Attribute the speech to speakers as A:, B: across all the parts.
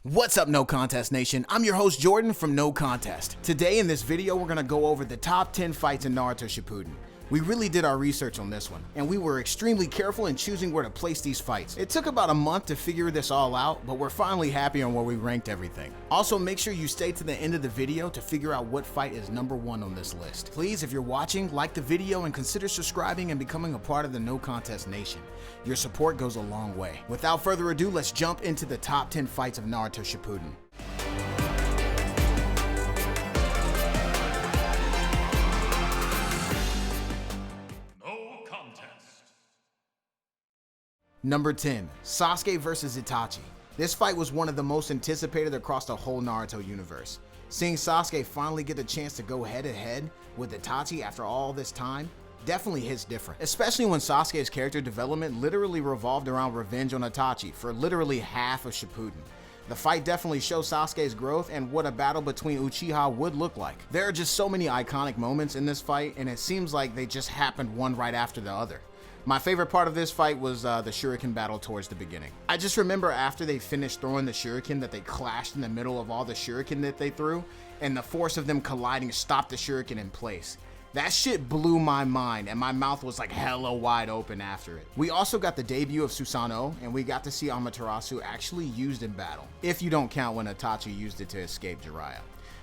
A: What's up, No Contest Nation? I'm your host Jordan from No Contest. Today in this video, we're gonna go over the top 10 fights in Naruto Shippuden. We really did our research on this one, and we were extremely careful in choosing where to place these fights. It took about a month to figure this all out, but we're finally happy on where we ranked everything. Also, make sure you stay to the end of the video to figure out what fight is number 1 on this list. Please, if you're watching, like the video and consider subscribing and becoming a part of the No Contest Nation. Your support goes a long way. Without further ado, let's jump into the top 10 fights of Naruto Shippuden. Number 10, Sasuke vs Itachi. This fight was one of the most anticipated across the whole Naruto universe. Seeing Sasuke finally get the chance to go head to head with Itachi after all this time definitely hits different, especially when Sasuke's character development literally revolved around revenge on Itachi for literally half of Shippuden. The fight definitely shows Sasuke's growth and what a battle between Uchiha would look like. There are just so many iconic moments in this fight, and it seems like they just happened one right after the other. My favorite part of this fight was the shuriken battle towards the beginning. I just remember after they finished throwing the shuriken that they clashed in the middle of all the shuriken that they threw, and the force of them colliding stopped the shuriken in place. That shit blew my mind, and my mouth was like hella wide open after it. We also got the debut of Susanoo, and we got to see Amaterasu actually used in battle, if you don't count when Itachi used it to escape Jiraiya.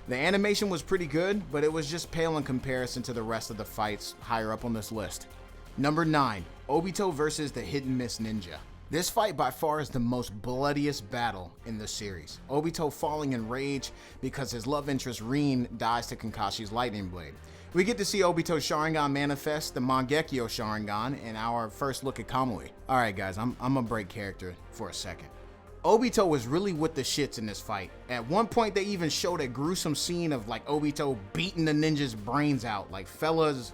A: The animation was pretty good, but it was just pale in comparison to the rest of the fights higher up on this list. Number 9, Obito versus the Hidden Miss Ninja. This fight by far is the most bloodiest battle in the series. Obito falling in rage because his love interest Rin dies to KAKASHI's lightning blade. We get to see Obito's Sharingan manifest the Mangekyo Sharingan in our first look at Kamui. Alright guys, I'm gonna break character for a second. Obito was really with the shits in this fight. At one point they even showed a gruesome scene of like Obito beating the ninja's brains out. Like, fellas,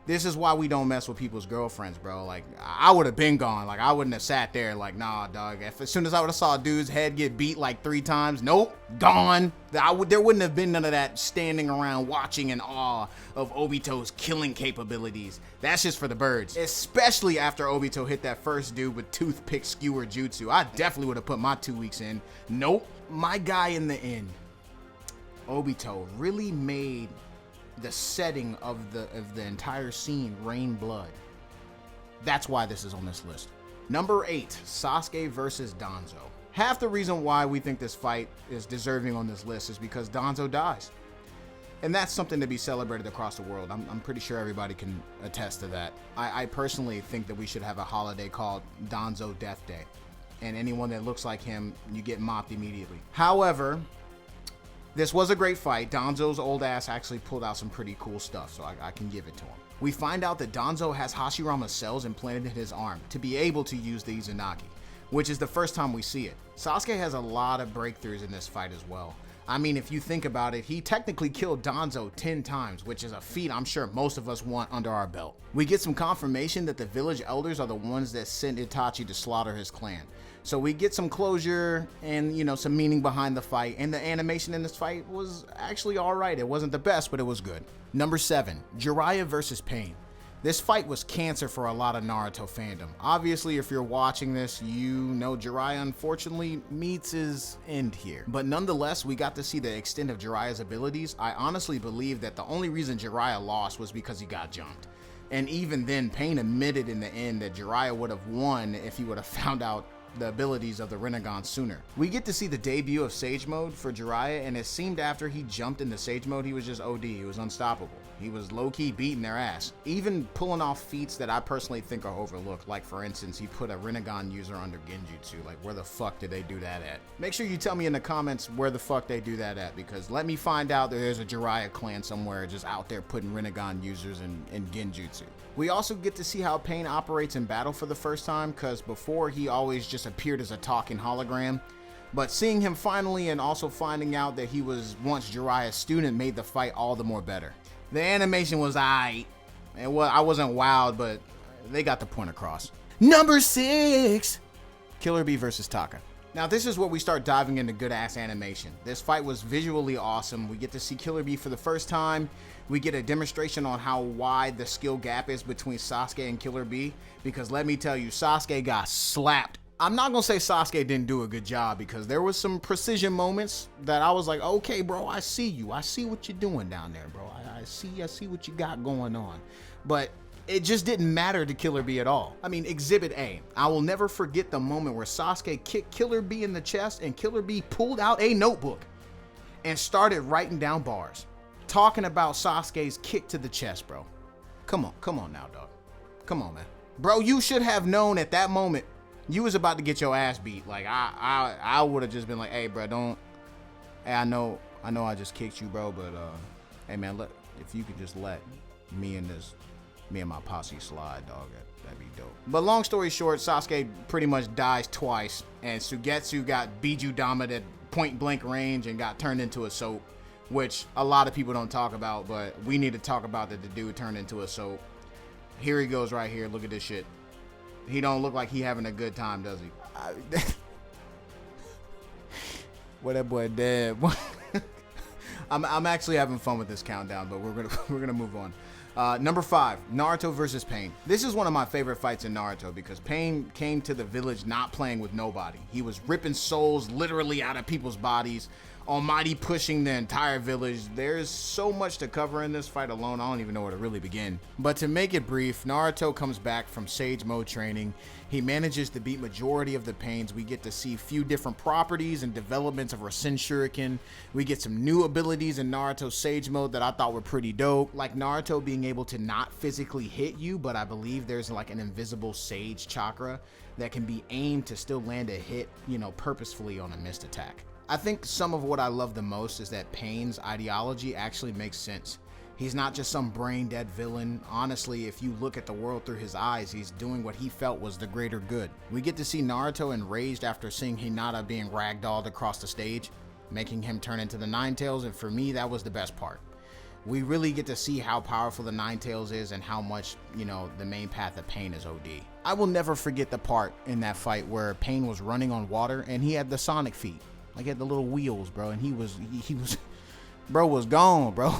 A: this is why we don't mess with people's girlfriends, bro. Like, I would have been gone. Like, I wouldn't have sat there like, nah, dog. As soon as I would have saw a dude's head get beat like 3 times, nope, gone. There wouldn't have been none of that standing around watching in awe of Obito's killing capabilities. That's just for the birds. Especially after Obito hit that first dude with toothpick skewer jutsu. I definitely would have put my 2 weeks in. Nope. My guy in the end, Obito, really made the setting of the entire scene rain blood. That's why this is on this list. Number 8, Sasuke versus Danzo. Half the reason why we think this fight is deserving on this list is because Danzo dies. And that's something to be celebrated across the world. I'm pretty sure everybody can attest to that. I personally think that we should have a holiday called Danzo Death Day. And anyone that looks like him, you get mopped immediately. However, this was a great fight. Danzo's old ass actually pulled out some pretty cool stuff, so I can give it to him. We find out that Danzo has Hashirama's cells implanted in his arm to be able to use the Izanagi, which is the first time we see it. Sasuke has a lot of breakthroughs in this fight as well. I mean, if you think about it, he technically killed Danzo 10 times, which is a feat I'm sure most of us want under our belt. We get some confirmation that the village elders are the ones that sent Itachi to slaughter his clan. So we get some closure and, you know, some meaning behind the fight, and the animation in this fight was actually alright. It wasn't the best, but it was good. Number 7, Jiraiya versus Pain. This fight was cancer for a lot of Naruto fandom. Obviously, if you're watching this, you know Jiraiya unfortunately meets his end here. But nonetheless, we got to see the extent of Jiraiya's abilities. I honestly believe that the only reason Jiraiya lost was because he got jumped. And even then, Pain admitted in the end that Jiraiya would have won if he would have found out the abilities of the Rinnegan sooner. We get to see the debut of Sage Mode for Jiraiya, and it seemed after he jumped into Sage Mode, he was just OD. He was unstoppable. He was low-key beating their ass. Even pulling off feats that I personally think are overlooked. Like, for instance, he put a Rinnegan user under Genjutsu. Like, where the fuck did they do that at? Make sure you tell me in the comments where the fuck they do that at, because let me find out that there's a Jiraiya clan somewhere just out there putting Rinnegan users in Genjutsu. We also get to see how Pain operates in battle for the first time, because before he always just appeared as a talking hologram. But seeing him finally and also finding out that he was once Jiraiya's student made the fight all the more better. The animation was aight. I wasn't wowed, but they got the point across. Number 6, Killer Bee versus Taka. Now this is where we start diving into good ass animation. This fight was visually awesome. We get to see Killer Bee for the first time. We get a demonstration on how wide the skill gap is between Sasuke and Killer Bee, because let me tell you, Sasuke got slapped I'm not gonna say Sasuke didn't do a good job, because there was some precision moments that I was like, okay, bro, I see you. I see what you're doing down there, bro. I see what you got going on. But it just didn't matter to Killer B at all. I mean, Exhibit A. I will never forget the moment where Sasuke kicked Killer B in the chest and Killer B pulled out a notebook and started writing down bars, talking about Sasuke's kick to the chest, bro. Come on now, dog. Come on, man. Bro, you should have known at that moment you was about to get your ass beat. Like, I would have just been like, hey, bro, don't. Hey, I know I just kicked you, bro, but hey, man, if you could just let me and my posse slide, dog, that'd be dope. But long story short, Sasuke pretty much dies twice, and Sugetsu got Biju Dama at point blank range and got turned into a soap, which a lot of people don't talk about, but we need to talk about that the dude turned into a soap. Here he goes right here. Look at this shit. He don't look like he having a good time, does he? What that boy dead. I'm actually having fun with this countdown, but we're gonna move on. Number 5, Naruto versus Pain. This is one of my favorite fights in Naruto because Pain came to the village not playing with nobody. He was ripping souls literally out of people's bodies, Almighty pushing the entire village. There's so much to cover in this fight alone, I don't even know where to really begin. But to make it brief, Naruto comes back from Sage Mode training. He manages to beat majority of the Pains. We get to see a few different properties and developments of Rasen Shuriken. We get some new abilities in Naruto Sage Mode that I thought were pretty dope, like Naruto being able to not physically hit you, but I believe there's like an invisible Sage Chakra that can be aimed to still land a hit, purposefully on a missed attack. I think some of what I love the most is that Pain's ideology actually makes sense. He's not just some brain-dead villain. Honestly, if you look at the world through his eyes, he's doing what he felt was the greater good. We get to see Naruto enraged after seeing Hinata being ragdolled across the stage, making him turn into the Nine Tails, and for me, that was the best part. We really get to see how powerful the Nine Tails is and how much, the main path of Pain is OD. I will never forget the part in that fight where Pain was running on water and he had the Sonic feet. Like, he had the little wheels, bro, and he was bro was gone, bro.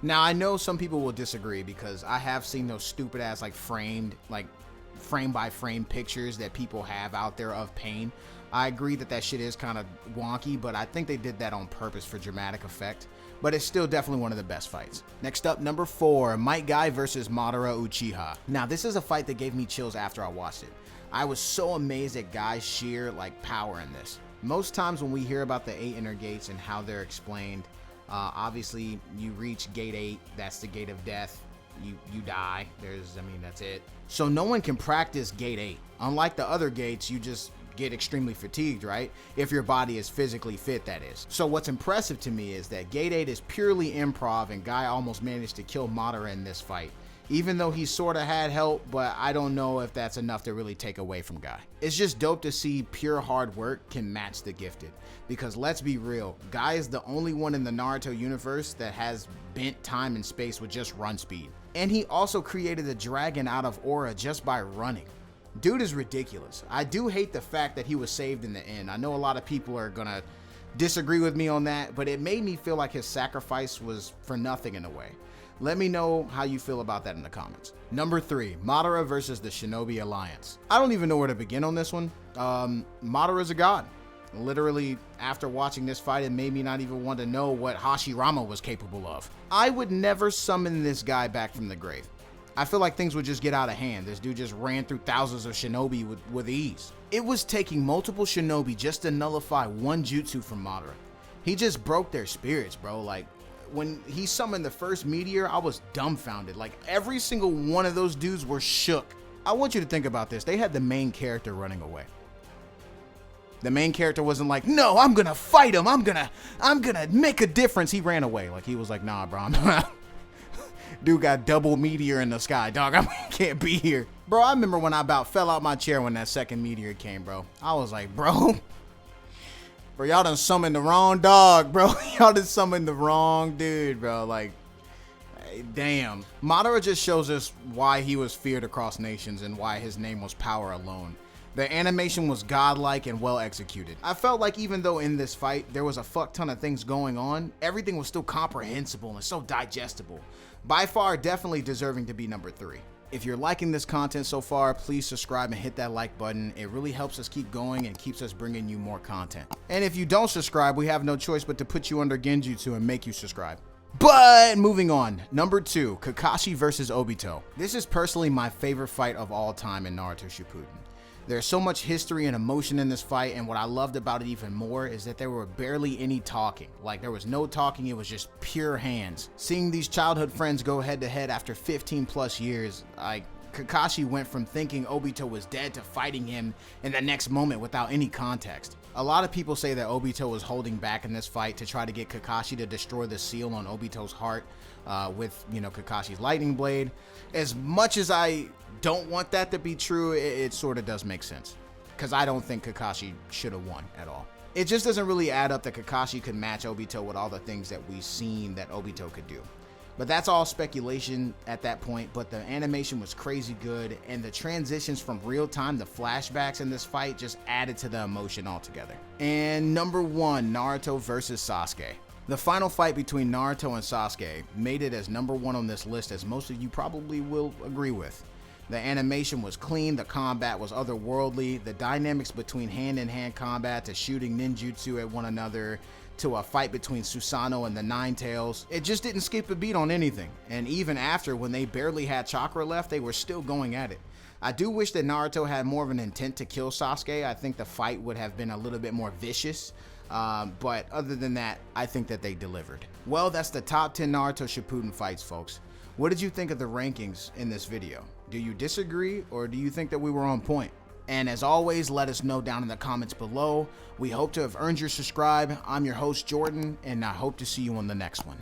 A: Now, I know some people will disagree because I have seen those stupid ass, frame by frame pictures that people have out there of Pain. I agree that shit is kind of wonky, but I think they did that on purpose for dramatic effect. But it's still definitely one of the best fights. Next up, number 4, Might Guy versus Madara Uchiha. Now, this is a fight that gave me chills after I watched it. I was so amazed at Guy's sheer, power in this. Most times when we hear about the 8 inner gates and how they're explained, obviously you reach gate 8, that's the gate of death. You die. That's it. So no one can practice gate 8. Unlike the other gates, you just get extremely fatigued, right? If your body is physically fit, that is. So what's impressive to me is that gate 8 is purely improv, and Guy almost managed to kill Madara in this fight. Even though he sort of had help, but I don't know if that's enough to really take away from Guy. It's just dope to see pure hard work can match the gifted. Because let's be real, Guy is the only one in the Naruto universe that has bent time and space with just run speed. And he also created a dragon out of aura just by running. Dude is ridiculous. I do hate the fact that he was saved in the end. I know a lot of people are gonna disagree with me on that, but it made me feel like his sacrifice was for nothing in a way. Let me know how you feel about that in the comments. Number 3, Madara versus the Shinobi Alliance. I don't even know where to begin on this one. Madara's a god. Literally, after watching this fight, it made me not even want to know what Hashirama was capable of. I would never summon this guy back from the grave. I feel like things would just get out of hand. This dude just ran through thousands of shinobi with ease. It was taking multiple shinobi just to nullify one jutsu from Madara. He just broke their spirits, bro. When he summoned the first meteor, I was dumbfounded. Every single one of those dudes were shook. I want you to think about this. They had the main character running away. The main character wasn't like, no, I'm gonna fight him. I'm gonna make a difference. He ran away. He was like, nah, bro, I'm not. Dude got double meteor in the sky, dog. I can't be here. Bro, I remember when I about fell out my chair when that second meteor came, bro. I was like, bro, y'all done summoned the wrong dog, bro. Y'all done summoned the wrong dude, bro. Damn. Madara just shows us why he was feared across nations and why his name was power alone. The animation was godlike and well executed. I felt like even though in this fight there was a fuck ton of things going on, everything was still comprehensible and so digestible. By far, definitely deserving to be number 3. If you're liking this content so far, please subscribe and hit that like button. It really helps us keep going and keeps us bringing you more content. And if you don't subscribe, we have no choice but to put you under genjutsu and make you subscribe. But moving on, number 2, Kakashi versus Obito. This is personally my favorite fight of all time in Naruto Shippuden. There's so much history and emotion in this fight, and what I loved about it even more is that there were barely any talking. Like, there was no talking, it was just pure hands. Seeing these childhood friends go head to head after 15 plus years, Kakashi went from thinking Obito was dead to fighting him in the next moment without any context. A lot of people say that Obito was holding back in this fight to try to get Kakashi to destroy the seal on Obito's heart with, Kakashi's lightning blade. As much as I don't want that to be true, it sort of does make sense, because I don't think Kakashi should have won at all. It just doesn't really add up that Kakashi could match Obito with all the things that we've seen that Obito could do. But that's all speculation at that point, but the animation was crazy good, and the transitions from real time to flashbacks in this fight just added to the emotion altogether. And number 1, Naruto versus Sasuke. The final fight between Naruto and Sasuke made it as number 1 on this list, as most of you probably will agree with. The animation was clean, the combat was otherworldly, the dynamics between hand-in-hand combat to shooting ninjutsu at one another to a fight between Susanoo and the Nine Tails. It just didn't skip a beat on anything, and even after, when they barely had chakra left, they were still going at it. I do wish that Naruto had more of an intent to kill Sasuke. I think the fight would have been a little bit more vicious, but other than that, I think that they delivered. Well, that's the top 10 Naruto Shippuden fights, folks. What did you think of the rankings in this video? Do you disagree, or do you think that we were on point? And as always, let us know down in the comments below. We hope to have earned your subscribe. I'm your host, Jordan, and I hope to see you on the next one.